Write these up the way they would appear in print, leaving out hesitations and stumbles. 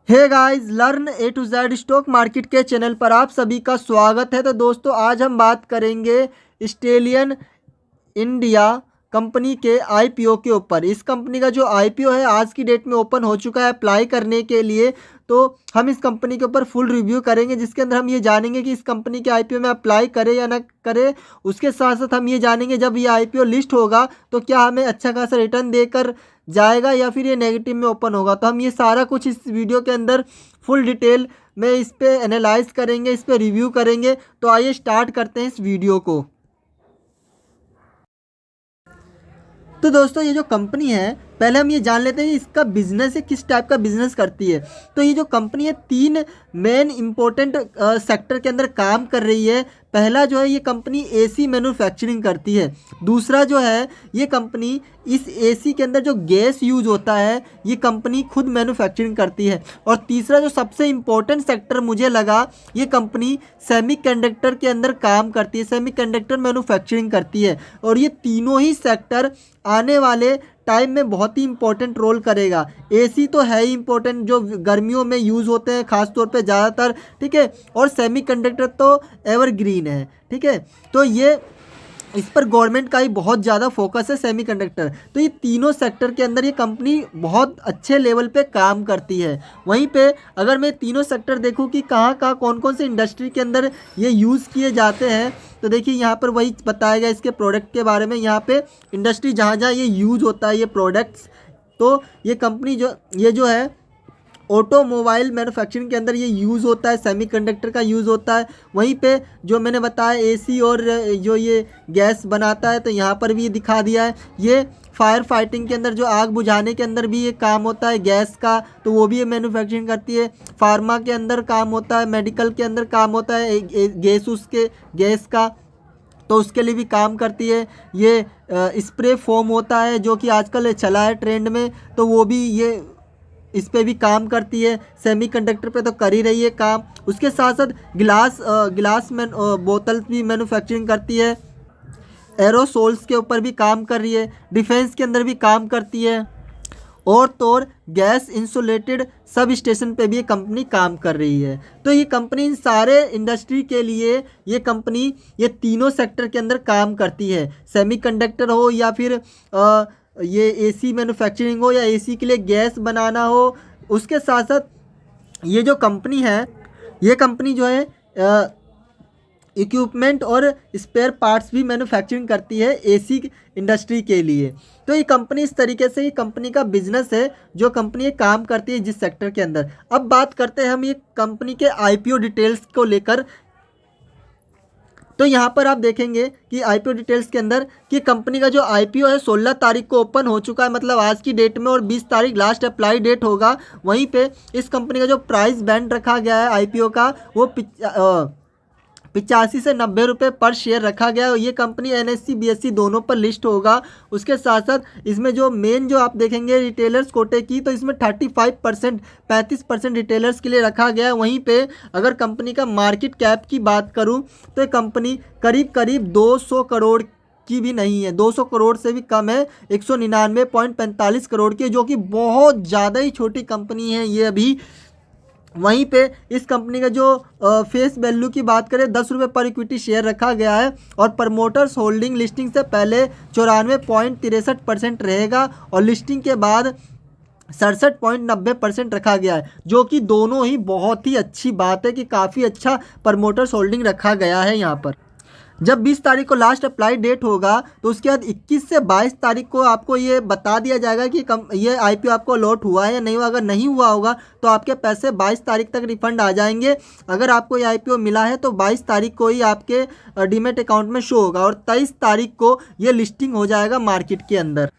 Hey guys, learn A to Z stock market के channel पर आप सभी का स्वागत है। तो दोस्तों, आज हम बात करेंगे स्टेलियन इंडिया कंपनी के आईपीओ के ऊपर। इस कंपनी का जो आईपीओ है आज की डेट में ओपन हो चुका है अप्लाई करने के लिए। तो हम इस कंपनी के ऊपर फुल रिव्यू करेंगे, जिसके अंदर हम ये जानेंगे कि इस कंपनी के आईपीओ में अप्लाई करें या ना करें। उसके साथ साथ हम ये जानेंगे जब ये आईपीओ लिस्ट होगा तो क्या हमें अच्छा खासा रिटर्न देकर जाएगा या फिर ये नेगेटिव में ओपन होगा। तो हम ये सारा कुछ इस वीडियो के अंदर फुल डिटेल में इस पे एनालाइज करेंगे, इस पे रिव्यू करेंगे। तो आइए स्टार्ट करते हैं इस वीडियो को। तो दोस्तों, ये जो कंपनी है पहले हम ये जान लेते हैं इसका बिजनेस है, किस टाइप का बिजनेस करती है। तो ये जो कंपनी है 3 मेन इंपॉर्टेंट सेक्टर के अंदर काम कर रही है। पहला जो है ये कंपनी एसी मैन्युफैक्चरिंग करती है। दूसरा जो है ये कंपनी इस एसी के अंदर जो गैस यूज होता है ये कंपनी खुद मैन्युफैक्चरिंग करती है। और तीसरा जो सबसे इम्पोर्टेंट सेक्टर मुझे लगा, ये कंपनी सेमीकंडक्टर के अंदर काम करती है, सेमीकंडक्टर मैन्युफैक्चरिंग करती है। और ये तीनों ही सेक्टर आने वाले टाइम में बहुत ही इंपॉर्टेंट रोल करेगा। एसी तो है ही इंपॉर्टेंट, जो गर्मियों में यूज़ होते हैं खास तौर पे ज़्यादातर, ठीक है। और सेमीकंडक्टर तो एवरग्रीन है, ठीक है। तो ये इस पर गवर्नमेंट का ही बहुत ज़्यादा फोकस है, सेमीकंडक्टर। तो ये तीनों सेक्टर के अंदर ये कंपनी बहुत अच्छे लेवल पे काम करती है। वहीं पे अगर मैं तीनों सेक्टर देखूं कि कहाँ कहाँ कौन कौन से इंडस्ट्री के अंदर ये यूज़ किए जाते हैं, तो देखिए यहाँ पर वही बताया गया इसके प्रोडक्ट के बारे में। यहाँ पे इंडस्ट्री जहाँ जहाँ ये यूज़ होता है ये प्रोडक्ट्स, तो ये कंपनी जो है ऑटोमोबाइल मैन्युफैक्चरिंग के अंदर ये यूज़ होता है, सेमीकंडक्टर का यूज़ होता है। वहीं पे जो मैंने बताया एसी और जो ये गैस बनाता है, तो यहाँ पर भी ये दिखा दिया है। ये फायर फाइटिंग के अंदर जो आग बुझाने के अंदर भी ये काम होता है गैस का, तो वो भी ये मैन्युफैक्चरिंग करती है। फार्मा के अंदर काम होता है, मेडिकल के अंदर काम होता है गैस का, तो उसके लिए भी काम करती है। ये स्प्रे फोम होता है जो कि आजकल चला है ट्रेंड में, तो वो भी ये इस पे भी काम करती है। सेमीकंडक्टर पे तो कर ही रही है काम। उसके साथ साथ गिलास बोतल भी मैन्युफैक्चरिंग करती है। एरोसोल्स के ऊपर भी काम कर रही है, डिफेंस के अंदर भी काम करती है। और तो और गैस इंसुलेटेड सब स्टेशन पे भी ये कंपनी काम कर रही है। तो ये कंपनी इन सारे इंडस्ट्री के लिए ये तीनों सेक्टर के अंदर काम करती है। सेमीकंडक्टर हो या फिर ये एसी मैन्युफैक्चरिंग हो या एसी के लिए गैस बनाना हो। उसके साथ साथ ये जो कंपनी है, ये कंपनी जो है इक्विपमेंट और स्पेयर पार्ट्स भी मैन्युफैक्चरिंग करती है एसी इंडस्ट्री के लिए। तो ये कंपनी इस तरीके से ये कंपनी का बिजनेस है, जो कंपनी ये काम करती है जिस सेक्टर के अंदर। अब बात करते हैं हम ये कंपनी के आईपीओ डिटेल्स को लेकर। तो यहाँ पर आप देखेंगे कि आईपीओ डिटेल्स के अंदर कि कंपनी का जो आईपीओ है 16 तारीख को ओपन हो चुका है, मतलब आज की डेट में, और 20 तारीख लास्ट अप्लाई डेट होगा। वहीं पे इस कंपनी का जो प्राइस बैंड रखा गया है आईपीओ का, वो 85 से 90 रुपये पर शेयर रखा गया है। ये कंपनी एनएससी बीएससी दोनों पर लिस्ट होगा। उसके साथ साथ इसमें जो मेन जो आप देखेंगे रिटेलर्स कोटे की, तो इसमें 35% रिटेलर्स के लिए रखा गया है। वहीं पे अगर कंपनी का मार्केट कैप की बात करूं तो ये कंपनी करीब 200 करोड़ की भी नहीं है, 200 करोड़ से भी कम है, 199.45 करोड़ की, जो कि बहुत ज़्यादा ही छोटी कंपनी है ये अभी। वहीं पे इस कंपनी का जो फेस वैल्यू की बात करें 10 रुपये पर इक्विटी शेयर रखा गया है। और प्रमोटर्स होल्डिंग लिस्टिंग से पहले 94.63% रहेगा और लिस्टिंग के बाद 67.90% रखा गया है, जो कि दोनों ही बहुत ही अच्छी बात है कि काफ़ी अच्छा प्रमोटर्स होल्डिंग रखा गया है यहाँ पर। जब 20 तारीख को लास्ट अप्लाई डेट होगा तो उसके बाद 21 से 22 तारीख को आपको ये बता दिया जाएगा कि ये आईपीओ आपको अलॉट हुआ है या नहीं हुआ। अगर नहीं हुआ होगा तो आपके पैसे 22 तारीख तक रिफंड आ जाएंगे। अगर आपको ये आईपीओ मिला है तो 22 तारीख को ही आपके डीमेट अकाउंट में शो होगा और 23 तारीख को ये लिस्टिंग हो जाएगा मार्केट के अंदर।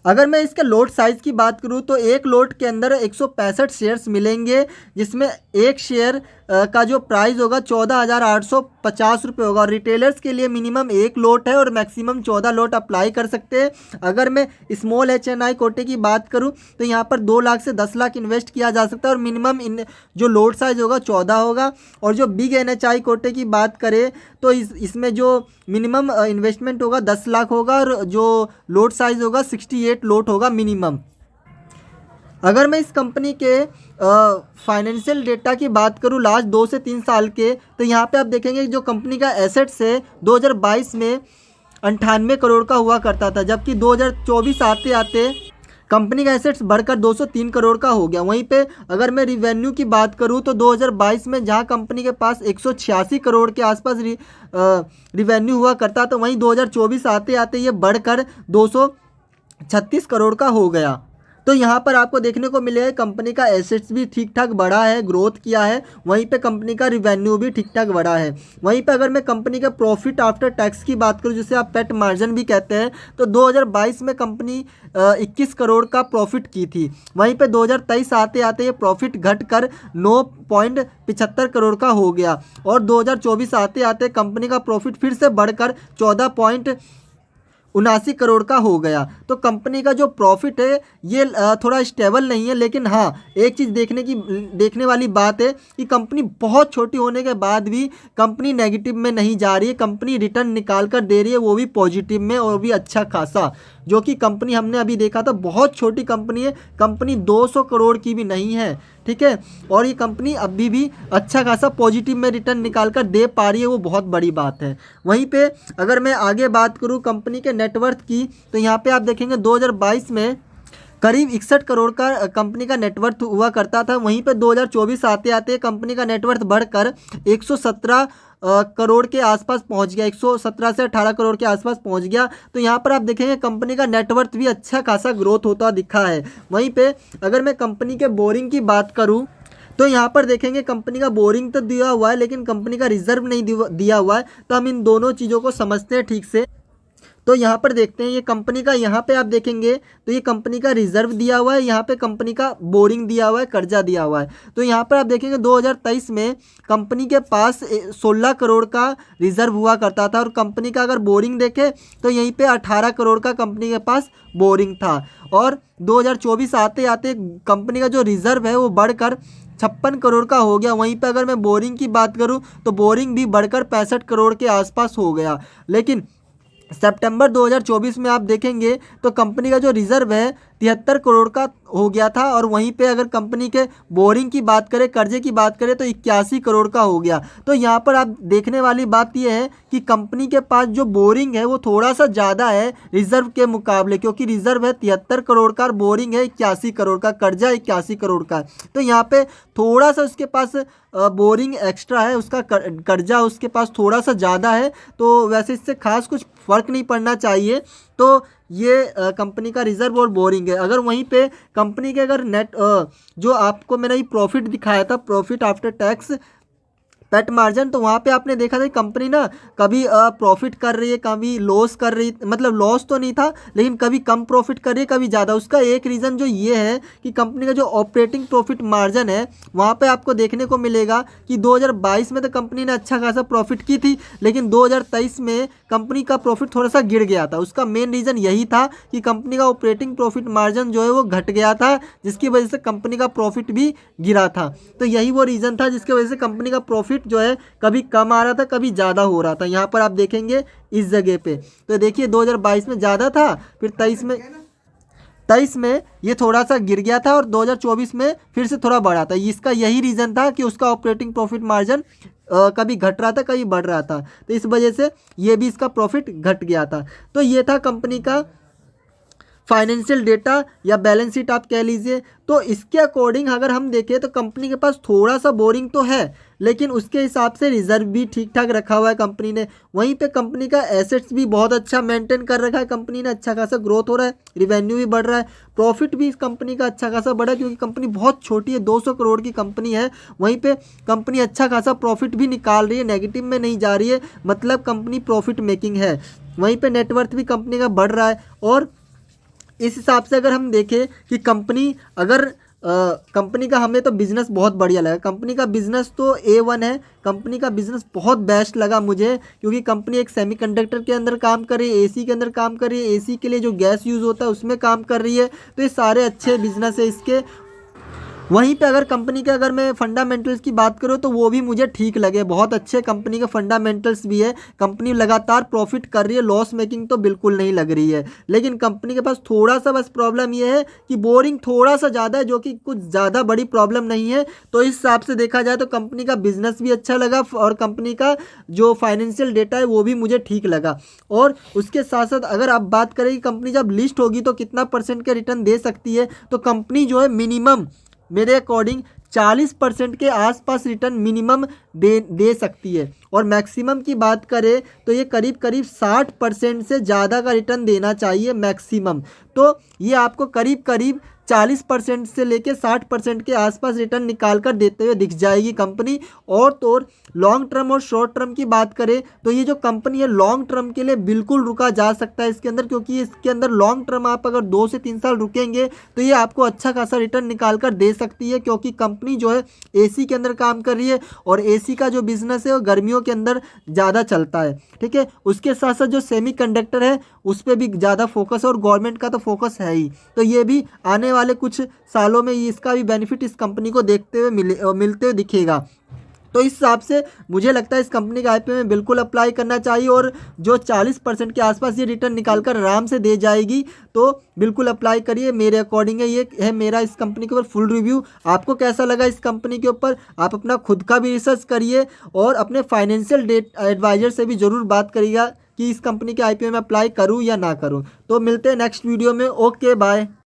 अगर मैं इसके लोट साइज़ की बात करूं तो एक लोट के अंदर 165 शेयर्स मिलेंगे, जिसमें एक शेयर का जो प्राइस होगा 14,850 रुपये होगा। और रिटेलर्स के लिए मिनिमम एक लोट है और मैक्सिमम 14 लोट अप्लाई कर सकते हैं। अगर मैं स्मॉल HNI कोटे की बात करूं तो यहाँ पर 2 लाख से 10 लाख इन्वेस्ट किया जा सकता है और मिनिमम जो लोट साइज़ होगा 14 होगा। और जो बिग NHI कोटे की बात करें तो इसमें जो मिनिमम इन्वेस्टमेंट होगा 10 लाख होगा और जो लोट साइज़ होगा 68 लोट होगा मिनिमम। अगर मैं इस कंपनी के फाइनेंशियल डेटा की बात करूं लास्ट 2 से 3 साल के, तो यहाँ पे आप देखेंगे जो कंपनी का एसेट्स है 2022 में 98 करोड़ का हुआ करता था, जबकि 2024 आते आते कंपनी का एसेट्स बढ़कर 203 करोड़ का हो गया। वहीं पे अगर मैं रिवेन्यू की बात करूं तो 2022 में जहां कंपनी के पास 186 करोड़ के आसपास रिवेन्यू हुआ करता, तो वहीं 2024 आते आते ये बढ़कर 236 करोड़ का हो गया। तो यहाँ पर आपको देखने को मिलेगा कंपनी का एसेट्स भी ठीक ठाक बढ़ा है, ग्रोथ किया है, वहीं पे कंपनी का रिवेन्यू भी ठीक ठाक बढ़ा है। वहीं पे अगर मैं कंपनी का प्रॉफिट आफ्टर टैक्स की बात करूँ, जिसे आप पेट मार्जिन भी कहते हैं, तो 2022 में कंपनी 21 करोड़ का प्रॉफिट की थी। वहीं पे 2023 आते आते ये प्रॉफिट घटकर 9.75 करोड़ का हो गया, और 2024 आते आते कंपनी का प्रॉफिट फिर से बढ़कर 14.79 करोड़ का हो गया। तो कंपनी का जो प्रॉफिट है ये थोड़ा स्टेबल नहीं है, लेकिन हाँ एक चीज़ देखने वाली बात है कि कंपनी बहुत छोटी होने के बाद भी कंपनी नेगेटिव में नहीं जा रही है, कंपनी रिटर्न निकाल कर दे रही है, वो भी पॉजिटिव में, और भी अच्छा खासा। जो कि कंपनी हमने अभी देखा था बहुत छोटी कंपनी है, कंपनी 200 करोड़ की भी नहीं है, ठीक है, और ये कंपनी अभी भी अच्छा खासा पॉजिटिव में रिटर्न निकाल कर दे पा रही है, वो बहुत बड़ी बात है। वहीं पे अगर मैं आगे बात करूँ कंपनी के नेटवर्थ की, तो यहाँ पे आप देखेंगे 2022 में करीब 61 करोड़ का कंपनी का नेटवर्थ हुआ करता था। वहीं पे 2024 आते आते कंपनी का नेटवर्थ बढ़कर 117 करोड़ के आसपास पहुंच गया, 117 से 18 करोड़ के आसपास पहुंच गया। तो यहाँ पर आप देखेंगे कंपनी का नेटवर्थ भी अच्छा खासा ग्रोथ होता दिखा है। वहीं पे अगर मैं कंपनी के बोरिंग की बात करूँ, तो यहाँ पर देखेंगे कंपनी का बोरिंग तो दिया हुआ है, लेकिन कंपनी का रिजर्व नहीं दिया हुआ है। तो हम इन दोनों चीज़ों को समझते हैं ठीक से। तो यहाँ पर देखते हैं ये कंपनी का, यहाँ पे आप देखेंगे तो ये कंपनी का रिजर्व दिया हुआ है, यहाँ पे कंपनी का बोरिंग दिया हुआ है, कर्जा दिया हुआ है। तो यहाँ पर आप देखेंगे 2023 में कंपनी के पास 16 करोड़ का रिजर्व हुआ करता था, और कंपनी का अगर बोरिंग देखें तो यहीं पे 18 करोड़ का कंपनी के पास बोरिंग था। और 2024 आते आते कंपनी का जो रिजर्व है वो बढ़कर 56 करोड़ का हो गया। वहीं पर अगर मैं बोरिंग की बात करूँ तो बोरिंग भी बढ़कर 65 करोड़ के आसपास हो गया। लेकिन सितंबर 2024 में आप देखेंगे तो कंपनी का जो रिजर्व है 73 करोड़ का हो गया था, और वहीं पे अगर कंपनी के बोरिंग की बात करें, कर्जे की बात करें, तो 81 करोड़ का हो गया। तो यहाँ पर आप देखने वाली बात यह है कि कंपनी के पास जो बोरिंग है वो थोड़ा सा ज़्यादा है रिजर्व के मुकाबले, क्योंकि रिजर्व है 73 करोड़ का और बोरिंग है 81 करोड़ का, कर्जा 81 करोड़ का। तो यहाँ पे थोड़ा सा उसके पास बोरिंग एक्स्ट्रा है, उसका कर्जा उसके पास थोड़ा सा ज़्यादा है। तो वैसे इससे खास कुछ फ़र्क नहीं पड़ना चाहिए। तो ये कंपनी का रिजर्व और बोरिंग है। अगर वहीं पे कंपनी के अगर नेट जो आपको मैंने ये प्रॉफिट दिखाया था, प्रॉफिट आफ्टर टैक्स पेट मार्जिन, तो वहाँ पे आपने देखा था कंपनी ना कभी प्रॉफिट कर रही है, कभी लॉस कर रही, मतलब लॉस तो नहीं था लेकिन कभी कम प्रॉफिट कर रही है, कभी ज़्यादा। उसका एक रीज़न जो ये है कि कंपनी का जो ऑपरेटिंग प्रॉफिट मार्जिन है वहाँ पे आपको देखने को मिलेगा कि 2022 में तो कंपनी ने अच्छा खासा प्रॉफिट की थी, लेकिन 2023 में कंपनी का प्रॉफिट थोड़ा सा गिर गया था। उसका मेन रीज़न यही था कि कंपनी का ऑपरेटिंग प्रॉफिट मार्जिन जो है वो घट गया था, जिसकी वजह से कंपनी का प्रॉफिट भी गिरा था। तो यही वो रीज़न था जिसकी वजह से कंपनी का प्रॉफिट जो है कभी कम आ रहा था, कभी ज़्यादा हो रहा था। यहाँ पर आप देखेंगे इस जगह पे, तो देखिए 2022 में ज़्यादा था, फिर 23 में ये थोड़ा सा गिर गया था, और 2024 में फिर से थोड़ा बढ़ा था। इसका यही रीज़न था कि उसका ऑपरेटिंग प्रॉफिट मार्जिन कभी घट रहा था, कभी बढ़ रहा था, तो इस वजह से ये भी इसका प्रॉफिट घट गया था। तो ये था कंपनी का फाइनेंशियल डेटा या बैलेंस शीट आप कह लीजिए। तो इसके अकॉर्डिंग अगर हम देखें तो कंपनी के पास थोड़ा सा बोरिंग तो है, लेकिन उसके हिसाब से रिजर्व भी ठीक ठाक रखा हुआ है कंपनी ने। वहीं पे कंपनी का एसेट्स भी बहुत अच्छा मेंटेन कर रखा है कंपनी ने, अच्छा खासा ग्रोथ हो रहा है, रिवेन्यू भी बढ़ रहा है, प्रॉफिट भी इस कंपनी का अच्छा खासा बढ़ा है, क्योंकि कंपनी बहुत छोटी है, 200 करोड़ की कंपनी है। वहीं पे कंपनी अच्छा खासा प्रॉफिट भी निकाल रही है, नेगेटिव में नहीं जा रही है, मतलब कंपनी प्रॉफिट मेकिंग है। वहीं पे नेटवर्थ भी कंपनी का बढ़ रहा है। और इस हिसाब से अगर हम देखें कि कंपनी अगर कंपनी का हमें तो बिज़नेस बहुत बढ़िया लगा, कंपनी का बिज़नेस तो A1 है, कंपनी का बिज़नेस बहुत बेस्ट लगा मुझे, क्योंकि कंपनी एक सेमीकंडक्टर के अंदर काम कर रही है, AC के अंदर काम कर रही है, AC के लिए जो गैस यूज़ होता है उसमें काम कर रही है। तो ये सारे अच्छे बिज़नेस है इसके। वहीं पे अगर कंपनी के अगर मैं फंडामेंटल्स की बात करूँ तो वो भी मुझे ठीक लगे, बहुत अच्छे कंपनी के फंडामेंटल्स भी है, कंपनी लगातार प्रॉफिट कर रही है, लॉस मेकिंग तो बिल्कुल नहीं लग रही है। लेकिन कंपनी के पास थोड़ा सा बस प्रॉब्लम ये है कि बोरिंग थोड़ा सा ज़्यादा है, जो कि कुछ ज़्यादा बड़ी प्रॉब्लम नहीं है। तो इस हिसाब से देखा जाए तो कंपनी का बिजनेस भी अच्छा लगा और कंपनी का जो फाइनेंशियल डेटा है वो भी मुझे ठीक लगा। और उसके साथ साथ अगर आप बात करें कि कंपनी जब लिस्ट होगी तो कितना परसेंट के रिटर्न दे सकती है, तो कंपनी जो है मिनिमम मेरे अकॉर्डिंग 40% के आसपास रिटर्न मिनिमम दे सकती है। और मैक्सिमम की बात करें तो ये करीब करीब 60% से ज़्यादा का रिटर्न देना चाहिए मैक्सिमम। तो ये आपको करीब करीब 40% से लेके 60% के आसपास रिटर्न निकाल कर देते हुए दिख जाएगी कंपनी। और तो और लॉन्ग टर्म और शॉर्ट टर्म की बात करें तो ये जो कंपनी है लॉन्ग टर्म के लिए बिल्कुल रुका जा सकता है इसके अंदर, क्योंकि इसके अंदर लॉन्ग टर्म आप अगर 2 से 3 साल रुकेंगे तो ये आपको अच्छा खासा रिटर्न निकाल कर दे सकती है, क्योंकि कंपनी जो है एसी के अंदर काम कर रही है और एसी का जो बिजनेस है वो गर्मियों के अंदर ज़्यादा चलता है। ठीक है, उसके साथ साथ जो सेमीकंडक्टर है उस पर भी ज़्यादा फोकस है और गवर्नमेंट का तो फोकस है ही। तो ये भी आने वाले कुछ सालों में इसका भी बेनिफिट इस कंपनी को देखते हुए मिलते हुए दिखेगा। तो इस हिसाब से मुझे लगता है इस कंपनी का आईपीओ में बिल्कुल अप्लाई करना चाहिए, और जो 40% के आसपास ये रिटर्न निकाल कर आराम से दे जाएगी तो बिल्कुल अप्लाई करिए। मेरे अकॉर्डिंग है, ये है मेरा इस कंपनी के ऊपर फुल रिव्यू। आपको कैसा लगा इस कंपनी के ऊपर, आप अपना खुद का भी रिसर्च करिए और अपने फाइनेंशियल एडवाइजर से भी ज़रूर बात करिएगा कि इस कंपनी के आईपीओ में अप्लाई करूँ या ना करूँ। तो मिलते हैं नेक्स्ट वीडियो में। Okay bye.